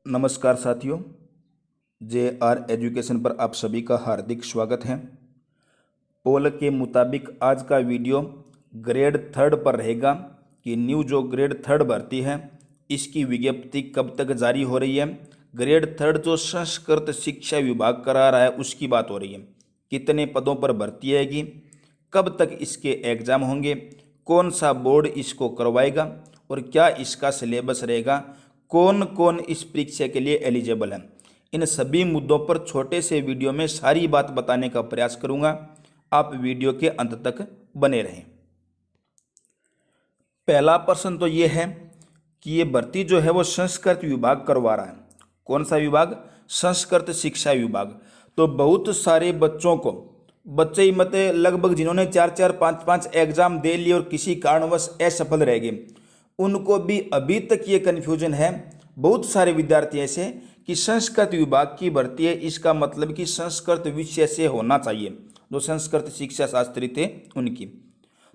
नमस्कार साथियों, JR education पर आप सभी का हार्दिक स्वागत है। पोल के मुताबिक आज का वीडियो ग्रेड थर्ड पर रहेगा कि न्यू जो ग्रेड थर्ड भर्ती है इसकी विज्ञप्ति कब तक जारी हो रही है। ग्रेड थर्ड जो संस्कृत शिक्षा विभाग करा रहा है उसकी बात हो रही है। कितने पदों पर भर्ती आएगी, कब तक इसके एग्ज़ाम होंगे, कौन सा बोर्ड इसको करवाएगा और क्या इसका सिलेबस रहेगा, कौन कौन इस परीक्षा के लिए एलिजिबल है। इन सभी मुद्दों पर छोटे से वीडियो में सारी बात बताने का प्रयास करूंगा। आप वीडियो के अंत तक बने रहें। पहला प्रश्न तो ये है कि ये भर्ती जो है वो संस्कृत विभाग करवा रहा है। कौन सा विभाग? संस्कृत शिक्षा विभाग। तो बहुत सारे बच्चों को, बच्चे ही मत लगभग जिन्होंने 4-4, 5-5 एग्जाम दे लिए और किसी कारणवश असफल रह गए, उनको भी अभी तक ये कन्फ्यूजन है। बहुत सारे विद्यार्थी ऐसे कि संस्कृत विभाग की भर्ती है, इसका मतलब कि संस्कृत विषय से होना चाहिए, जो संस्कृत शिक्षा शास्त्री थे उनकी।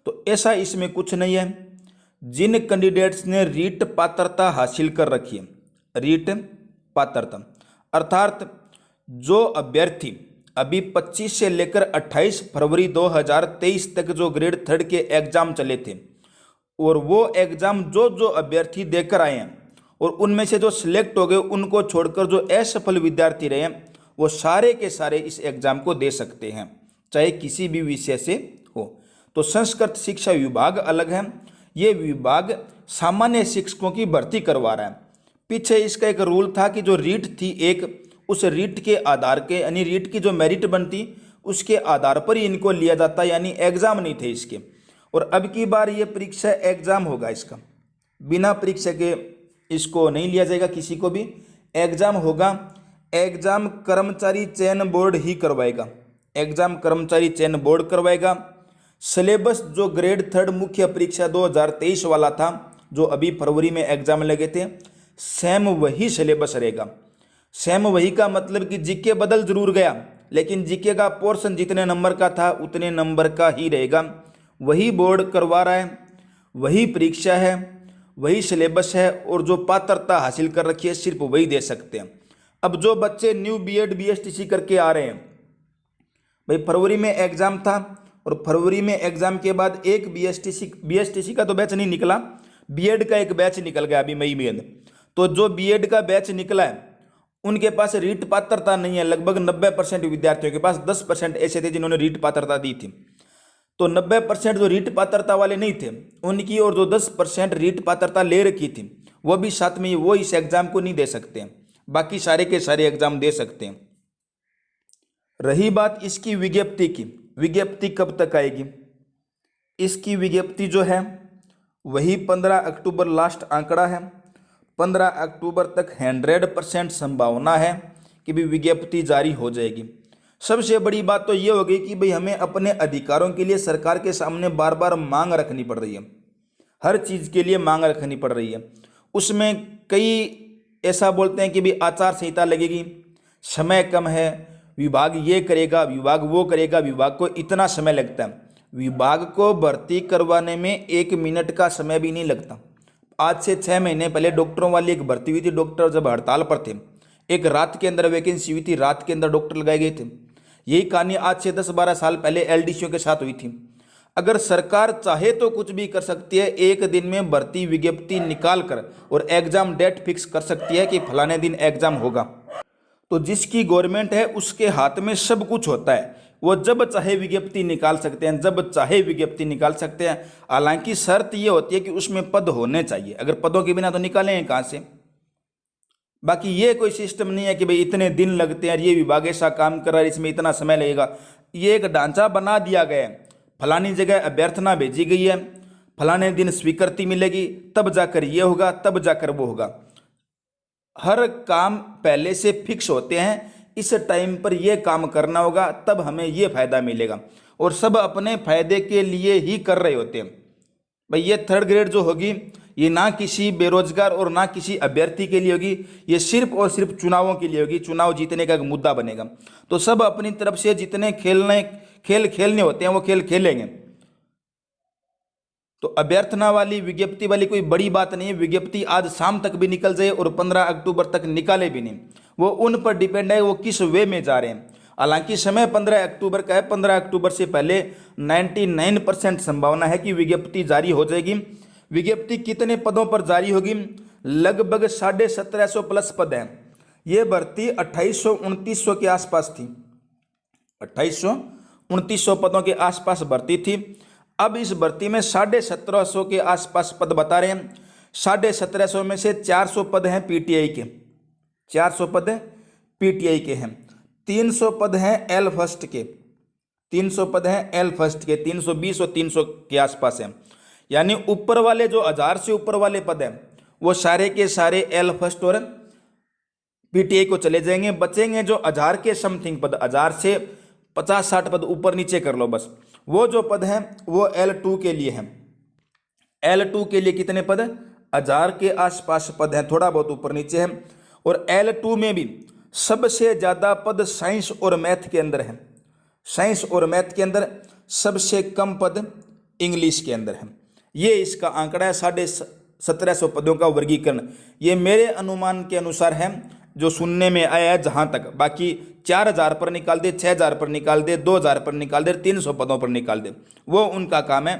तो ऐसा इसमें कुछ नहीं है। जिन कैंडिडेट्स ने रीट पात्रता हासिल कर रखी है, रीट पात्रता अर्थात जो अभ्यर्थी अभी 25 से लेकर 28 फरवरी 2023 तक जो ग्रेड थर्ड के एग्जाम चले थे और वो एग्जाम जो अभ्यर्थी देकर आए हैं और उनमें से जो सिलेक्ट हो गए उनको छोड़कर जो असफल विद्यार्थी रहे हैं वो सारे के सारे इस एग्जाम को दे सकते हैं, चाहे किसी भी विषय से हो। तो संस्कृत शिक्षा विभाग अलग है, ये विभाग सामान्य शिक्षकों की भर्ती करवा रहा है। पीछे इसका एक रूल था कि जो रीट थी एक, उस रीट के आधार के यानी रीट की जो मेरिट बनती उसके आधार पर ही इनको लिया जाता, यानी एग्जाम नहीं थे इसके। और अब की बार ये परीक्षा एग्जाम होगा, इसका बिना परीक्षा के इसको नहीं लिया जाएगा, किसी को भी एग्जाम होगा। एग्जाम कर्मचारी चयन बोर्ड ही करवाएगा, एग्जाम कर्मचारी चयन बोर्ड करवाएगा। सिलेबस जो ग्रेड थर्ड मुख्य परीक्षा 2023 वाला था, जो अभी फरवरी में एग्जाम लगे थे, सेम वही सिलेबस रहेगा। सेम वही का मतलब कि जीके बदल जरूर गया, लेकिन जीके का पोर्शन जितने नंबर का था उतने नंबर का ही रहेगा। वही बोर्ड करवा रहा है, वही परीक्षा है, वही सिलेबस है और जो पात्रता हासिल कर रखी है सिर्फ वही दे सकते हैं। अब जो बच्चे न्यू बीएड बीएसटीसी करके आ रहे हैं, भाई फरवरी में एग्जाम था और फरवरी में एग्जाम के बाद एक बीएसटीसी का तो बैच नहीं निकला, बीएड का एक बैच निकल गया अभी मई में। तो जो बीएड का बैच निकला है उनके पास रीट पात्रता नहीं है। लगभग 90% विद्यार्थियों के पास, 10% ऐसे थे जिन्होंने रीट पात्रता दी थी। तो 90% जो रीट पात्रता वाले नहीं थे उनकी, और जो 10% रीट पात्रता ले रखी थी वो भी साथ में वो इस एग्जाम को नहीं दे सकते हैं, बाकी सारे के सारे एग्जाम दे सकते हैं। रही बात इसकी विज्ञप्ति की, विज्ञप्ति कब तक आएगी? इसकी विज्ञप्ति जो है वही 15 अक्टूबर लास्ट आंकड़ा है। 15 अक्टूबर तक 100% संभावना है कि भी विज्ञप्ति जारी हो जाएगी। सबसे बड़ी बात तो ये हो गई कि भाई हमें अपने अधिकारों के लिए सरकार के सामने बार बार मांग रखनी पड़ रही है, हर चीज़ के लिए मांग रखनी पड़ रही है। उसमें कई ऐसा बोलते हैं कि भाई आचार संहिता लगेगी, समय कम है, विभाग ये करेगा, विभाग वो करेगा, विभाग को इतना समय लगता है। विभाग को भर्ती करवाने में 1 मिनट का समय भी नहीं लगता। आज से 6 महीने पहले डॉक्टरों वाली एक भर्ती हुई थी, डॉक्टर जब हड़ताल पर थे, एक रात के अंदर वैकेंसी हुई थी, रात के अंदर डॉक्टर लगाए गए थे। यही कहानी आज से 10-12 साल पहले एलडीसीओ के साथ हुई थी। अगर सरकार चाहे तो कुछ भी कर सकती है, एक दिन में भर्ती विज्ञप्ति निकाल कर और एग्जाम डेट फिक्स कर सकती है कि फलाने दिन एग्जाम होगा। तो जिसकी गवर्नमेंट है उसके हाथ में सब कुछ होता है, वो जब चाहे विज्ञप्ति निकाल सकते हैं, जब चाहे विज्ञप्ति निकाल सकते हैं। हालांकि शर्त ये होती है कि उसमें पद होने चाहिए, अगर पदों के बिना तो निकालेंगे कहाँ से। बाकी ये कोई सिस्टम नहीं है कि भाई इतने दिन लगते हैं, ये विभाग ऐसा काम कर रहा है इसमें इतना समय लगेगा। ये एक ढांचा बना दिया गया है, फलानी जगह अभ्यर्थना भेजी गई है, फलाने दिन स्वीकृति मिलेगी, तब जाकर ये होगा, तब जाकर वो होगा। हर काम पहले से फिक्स होते हैं, इस टाइम पर ये काम करना होगा, तब हमें ये फायदा मिलेगा, और सब अपने फायदे के लिए ही कर रहे होते हैं। भाई ये थर्ड ग्रेड जो होगी ये ना किसी बेरोजगार और ना किसी अभ्यर्थी के लिए होगी, ये सिर्फ और सिर्फ चुनावों के लिए होगी, चुनाव जीतने का एक मुद्दा बनेगा। तो सब अपनी तरफ से जितने खेल खेलने होते हैं वो खेल खेलेंगे। तो अभ्यर्थना वाली विज्ञप्ति वाली कोई बड़ी बात नहीं है, विज्ञप्ति आज शाम तक भी निकल जाए और 15 अक्टूबर तक निकाले भी नहीं, वो उन पर डिपेंड है वो किस वे में जा रहे हैं। हालांकि समय 15 अक्टूबर का है, 15 अक्टूबर से पहले 99% संभावना है कि विज्ञप्ति जारी हो जाएगी। विज्ञप्ति कितने पदों पर जारी होगी? लगभग 1750 प्लस पद हैं। ये भर्ती 2800-2900 के आसपास थी, 2800-2900 पदों के आसपास भर्ती थी। अब इस भर्ती में 1750 के आसपास पद बता रहे हैं। 1750 में से 400 पद हैं पीटीआई के, 400 पद पीटीआई के हैं, 300 पद हैं एल फर्स्ट के, 300 पद हैं एल फर्स्ट के, 320 और 300 के आसपास हैं। यानी ऊपर वाले जो 1000 से ऊपर वाले पद हैं वो सारे के सारे एल फर्स्ट और पीटीआई को चले जाएंगे। बचेंगे जो 1000 के समथिंग पद, 1000 से 50-60 पद ऊपर नीचे कर लो बस, वो जो पद हैं वो L2 के लिए हैं। L2 के लिए कितने पद? 1000 के आसपास पद हैं, थोड़ा बहुत ऊपर नीचे हैं। और L2 में भी सबसे ज़्यादा पद साइंस और मैथ के अंदर हैं, साइंस और मैथ के अंदर सबसे कम पद इंग्लिश के अंदर हैं। ये इसका आंकड़ा है 1750 पदों का वर्गीकरण। ये मेरे अनुमान के अनुसार है, जो सुनने में आया है जहाँ तक। बाकी 4000 पर निकाल दे, 6000 पर निकाल दे, 2000 पर निकाल दे, 300 पदों पर निकाल दे, वो उनका काम है।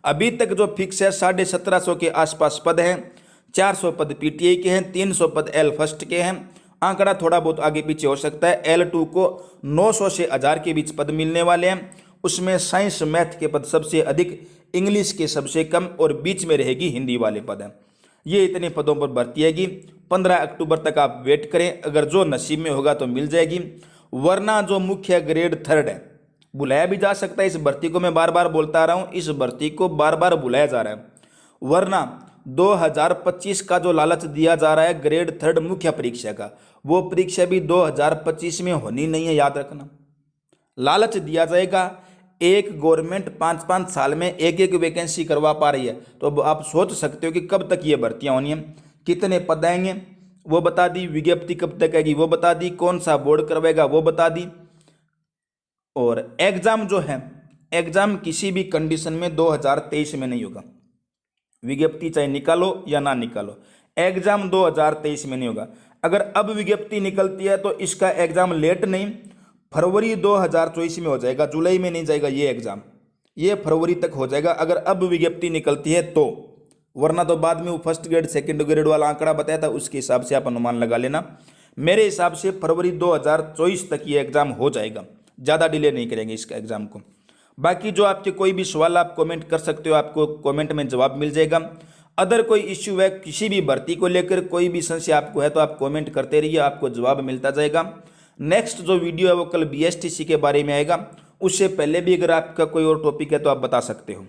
अभी तक जो फिक्स है 1750 के आसपास पद हैं, 400 पद पीटीआई के हैं, 300 पद एल फर्स्ट के हैं। आंकड़ा थोड़ा बहुत आगे पीछे हो सकता है। L2 को 900 से 1000 के बीच पद मिलने वाले हैं। उसमें साइंस मैथ के पद सबसे अधिक, इंग्लिश के सबसे कम, और बीच में रहेगी हिंदी वाले पद हैं। ये इतने पदों पर भर्ती आएगी। 15 अक्टूबर तक आप वेट करें, अगर जो नसीब में होगा तो मिल जाएगी, वरना जो मुख्य ग्रेड 3 है बुलाया भी जा सकता है। इस भर्ती को मैं बार बार बोलता आ रहा हूँ, इस भर्ती को बार बार बुलाया जा रहा है। वरना 2025 का जो लालच दिया जा रहा है ग्रेड 3 मुख्य परीक्षा का, वो परीक्षा भी 2025 में होनी नहीं है, याद रखना। लालच दिया जाएगा, एक गवर्नमेंट 5-5 साल में एक वैकेंसी करवा पा रही है, तो अब आप सोच सकते हो कि कब तक ये भर्तियां होनी है, कितने पद आएंगे वो बता दी, विज्ञप्ति कब तक आएगी वो बता दी, कौन सा बोर्ड करवाएगा वो बता दी। और एग्जाम जो है, एग्जाम किसी भी कंडीशन में 2023 में नहीं होगा। विज्ञप्ति चाहे निकालो या ना निकालो, एग्जाम 2023 में नहीं होगा। अगर अब विज्ञप्ति निकलती है तो इसका एग्जाम लेट नहीं, फरवरी 2024 में हो जाएगा, जुलाई में नहीं जाएगा ये एग्जाम, ये फरवरी तक हो जाएगा अगर अब विज्ञप्ति निकलती है तो। वरना तो बाद में वो फर्स्ट ग्रेड सेकंड ग्रेड वाला आंकड़ा बताया था, उसके हिसाब से आप अनुमान लगा लेना। मेरे हिसाब से फरवरी 2024 तक ये एग्जाम हो जाएगा, ज़्यादा डिले नहीं करेंगे इसका एग्जाम को। बाकी जो आपके कोई भी सवाल आप कमेंट कर सकते हो, आपको कमेंट में जवाब मिल जाएगा। अदर कोई इश्यू है किसी भी भर्ती को लेकर, कोई भी संशय आपको है तो आप कमेंट करते रहिए, आपको जवाब मिलता जाएगा। नेक्स्ट जो वीडियो है वो कल BSTC के बारे में आएगा। उससे पहले भी अगर आपका कोई और टॉपिक है तो आप बता सकते हो।